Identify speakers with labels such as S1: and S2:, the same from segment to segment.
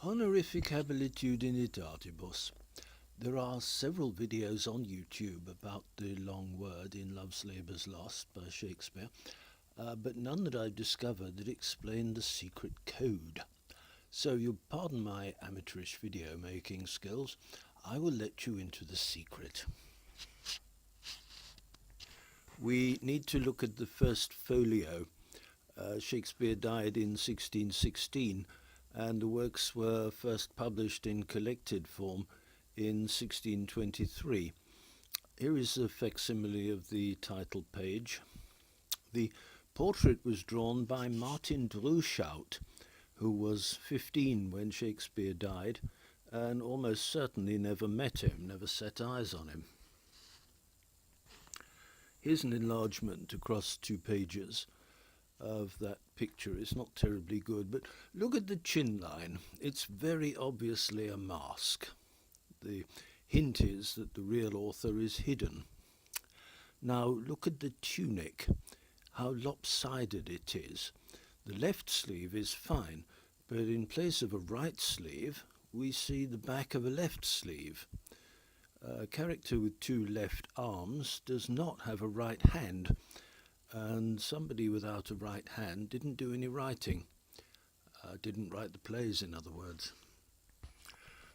S1: Honorific habilitude in itatis. There are several videos on YouTube about the long word in Love's Labour's Lost by Shakespeare, but none that I've discovered that explain the secret code. So you'll pardon my amateurish video making skills. I will let you into the secret. We need to look at the first folio. Shakespeare died in 1616, and the works were first published in collected form in 1623. Here is a facsimile of the title page. The portrait was drawn by Martin Droeshout, who was 15 when Shakespeare died, and almost certainly never met him, never set eyes on him. Here's an enlargement across 2 pages of that picture. It's not terribly good, but look at the chin line. It's very obviously a mask. The hint is that the real author is hidden. Now look at the tunic, how lopsided it is. The left sleeve is fine, but in place of a right sleeve, we see the back of a left sleeve. A character with 2 left arms does not have a right hand, and somebody without a right hand didn't do any writing. Didn't write the plays, in other words.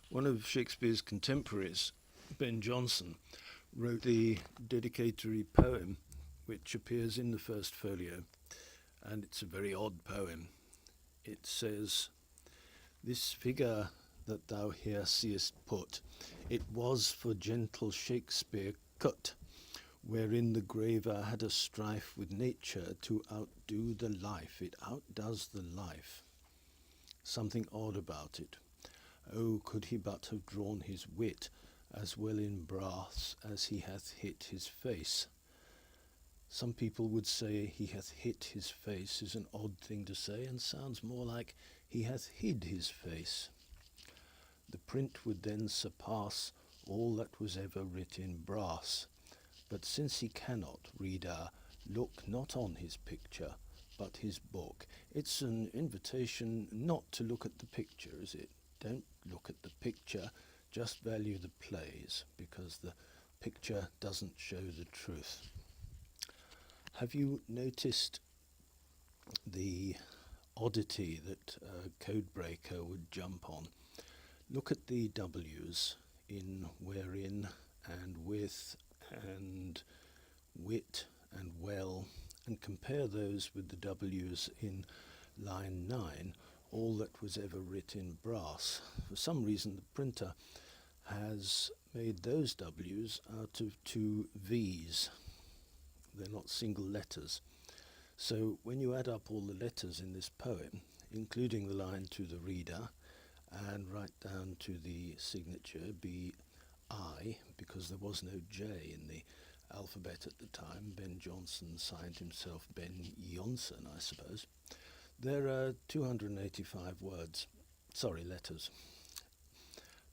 S1: One of Shakespeare's contemporaries, Ben Jonson, wrote the dedicatory poem which appears in the first folio, and it's a very odd poem. It says, "This figure that thou here seest put, it was for gentle Shakespeare cut, wherein the graver had a strife with nature to outdo the life. It outdoes the life. Something odd about it. Oh, could he but have drawn his wit as well in brass as he hath hit his face." Some people would say he hath hit his face is an odd thing to say, and sounds more like he hath hid his face. The print would then surpass all that was ever writ in brass. But since he cannot, reader, look not on his picture, but his book. It's an invitation not to look at the picture, is it? Don't look at the picture, just value the plays, because the picture doesn't show the truth. Have you noticed the oddity that a codebreaker would jump on? Look at the W's in wherein and with and wit and well, and compare those with the W's in line 9, all that was ever writ in brass. For some reason the printer has made those W's out of 2 V's. They're not single letters. So when you add up all the letters in this poem, including the line to the reader, and right down to the signature, B.I., because there was no J in the alphabet at the time. Ben Jonson signed himself Ben Jonson, I suppose. There are 285 letters.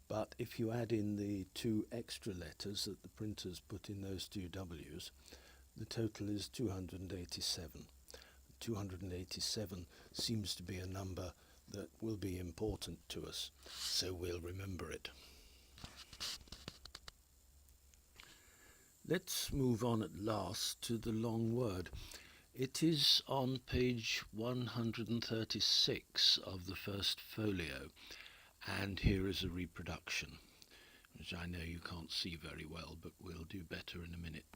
S1: But if you add in the 2 extra letters that the printers put in those 2 W's, the total is 287. 287 seems to be a number that will be important to us, so we'll remember it. Let's move on at last to the long word. It is on page 136 of the first folio, and here is a reproduction, which I know you can't see very well, but we'll do better in a minute.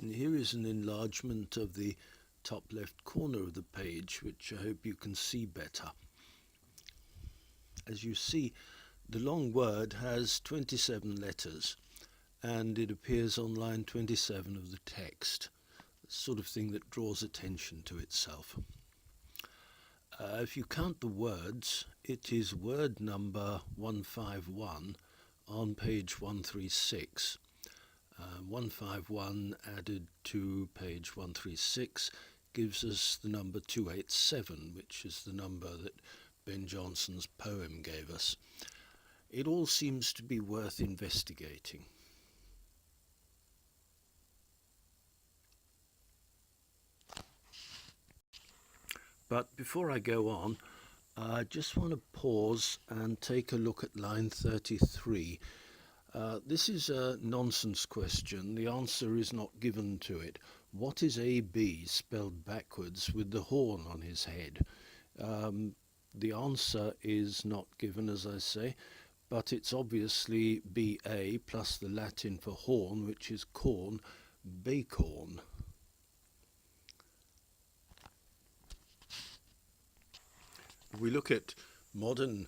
S1: And here is an enlargement of the top left corner of the page, which I hope you can see better. As you see, the long word has 27 letters, and it appears on line 27 of the text, the sort of thing that draws attention to itself. If you count the words, it is word number 151 on page 136. 151 added to page 136 gives us the number 287, which is the number that Ben Jonson's poem gave us. It all seems to be worth investigating. But before I go on, I just want to pause and take a look at line 33. This is a nonsense question. The answer is not given to it. What is AB spelled backwards with the horn on his head? The answer is not given, as I say, but it's obviously BA plus the Latin for horn, which is corn, bacon. We look at modern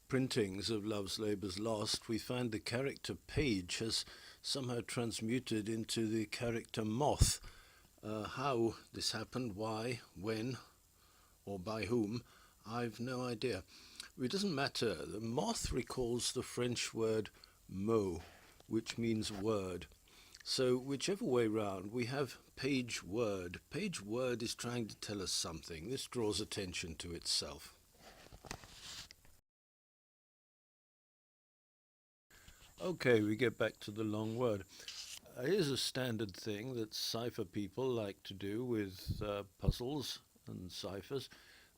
S1: printings of Love's Labour's Lost, we find the character page has somehow transmuted into the character moth. How this happened, why, when, or by whom, I've no idea. It doesn't matter. The moth recalls the French word mot, which means word. So whichever way round, we have page word. Page word is trying to tell us something. This draws attention to itself. Okay, we get back to the long word. Here's a standard thing that cipher people like to do with puzzles and ciphers.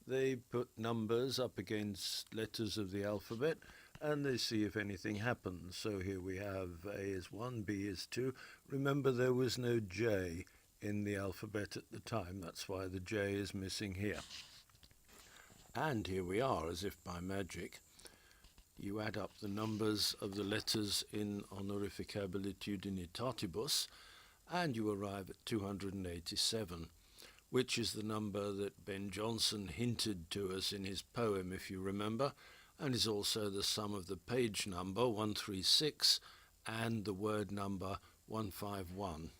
S1: They put numbers up against letters of the alphabet and they see if anything happens. So here we have A is 1, B is 2. Remember, there was no J in the alphabet at the time. That's why the J is missing here. And here we are, as if by magic. You add up the numbers of the letters in honorificabilitudinitatibus and you arrive at 287, which is the number that Ben Jonson hinted to us in his poem, if you remember, and is also the sum of the page number 136 and the word number 151.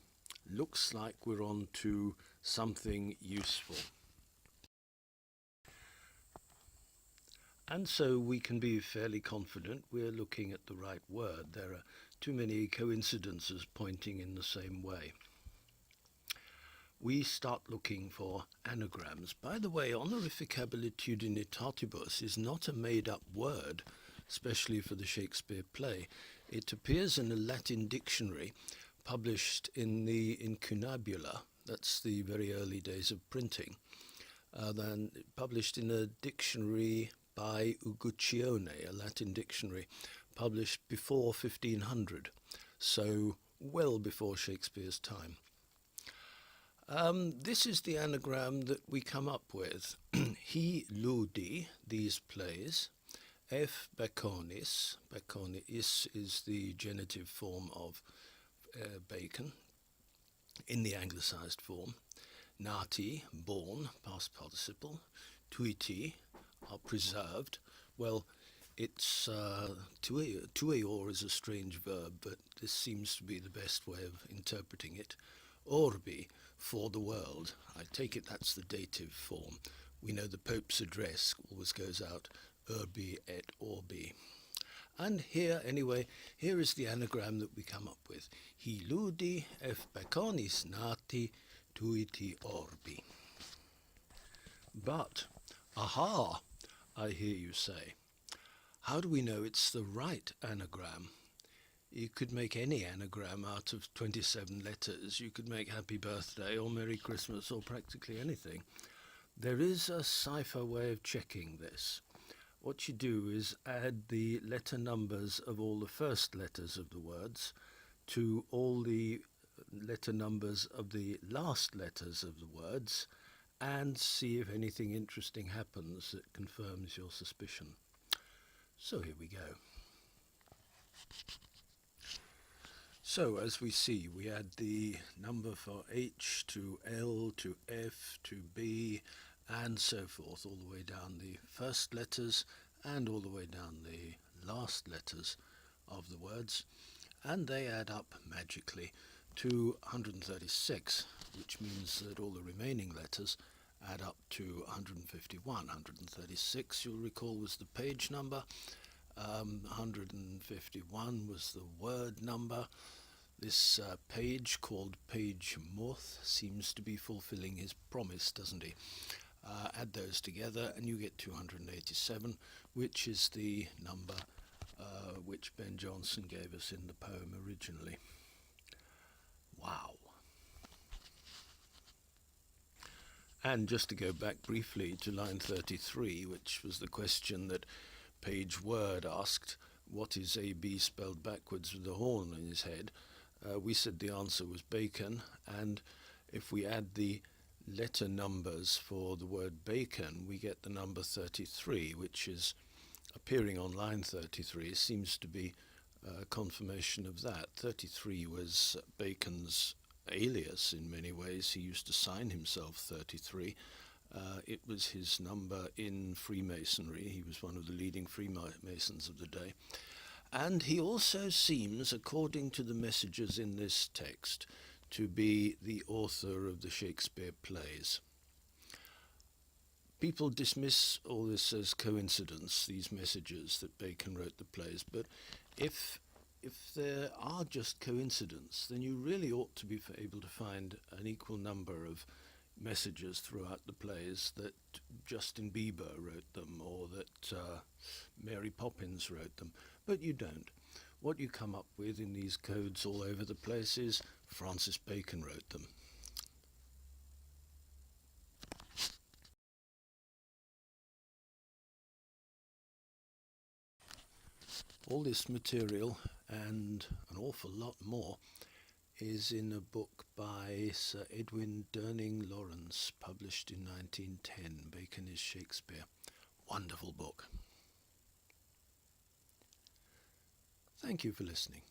S1: Looks like we're on to something useful. And so we can be fairly confident we're looking at the right word. There are too many coincidences pointing in the same way. We start looking for anagrams. By the way, honorificabilitudinitatibus is not a made-up word, especially for the Shakespeare play. It appears in a Latin dictionary published in the Incunabula. That's the very early days of printing. Then published in a dictionary by Uguccione, a Latin dictionary, published before 1500, so well before Shakespeare's time. This is the anagram that we come up with. He ludi, these plays, F baconis, baconis is the genitive form of bacon, in the anglicised form, nati, born, past participle, tuiti, are preserved. Well, it's tueor is a strange verb, but this seems to be the best way of interpreting it. Orbi, for the world. I take it that's the dative form. We know the Pope's address always goes out, urbi et orbi. And here, anyway, here is the anagram that we come up with. He ludi F baconis nati tuiti orbi. But, aha, I hear you say, how do we know it's the right anagram? You could make any anagram out of 27 letters. You could make Happy Birthday or Merry Christmas or practically anything. There is a cipher way of checking this. What you do is add the letter numbers of all the first letters of the words to all the letter numbers of the last letters of the words and see if anything interesting happens that confirms your suspicion. So here we go. So as we see, we add the number for H to L to F to B and so forth, all the way down the first letters and all the way down the last letters of the words, and they add up magically to 136, which means that all the remaining letters add up to 151. 136, you'll recall, was the page number. 151 was the word number. This page, called Page Moth, seems to be fulfilling his promise, doesn't he? Add those together and you get 287, which is the number which Ben Jonson gave us in the poem originally. Wow. And just to go back briefly to line 33, which was the question that Page Word asked, what is AB spelled backwards with a horn in his head? We said the answer was bacon, and if we add the letter numbers for the word bacon, we get the number 33, which is appearing on line 33. It seems to be a confirmation of that. 33 was Bacon's alias in many ways. He used to sign himself 33. It was his number in Freemasonry. He was one of the leading Freemasons of the day. And he also seems, according to the messages in this text, to be the author of the Shakespeare plays. People dismiss all this as coincidence, these messages that Bacon wrote the plays, but if there are just coincidence, then you really ought to be able to find an equal number of messages throughout the plays that Justin Bieber wrote them, or that Mary Poppins wrote them, but you don't. What you come up with in these codes all over the place is Francis Bacon wrote them. All this material and an awful lot more is in a book by Sir Edwin Durning Lawrence, published in 1910, Bacon is Shakespeare. Wonderful book. Thank you for listening.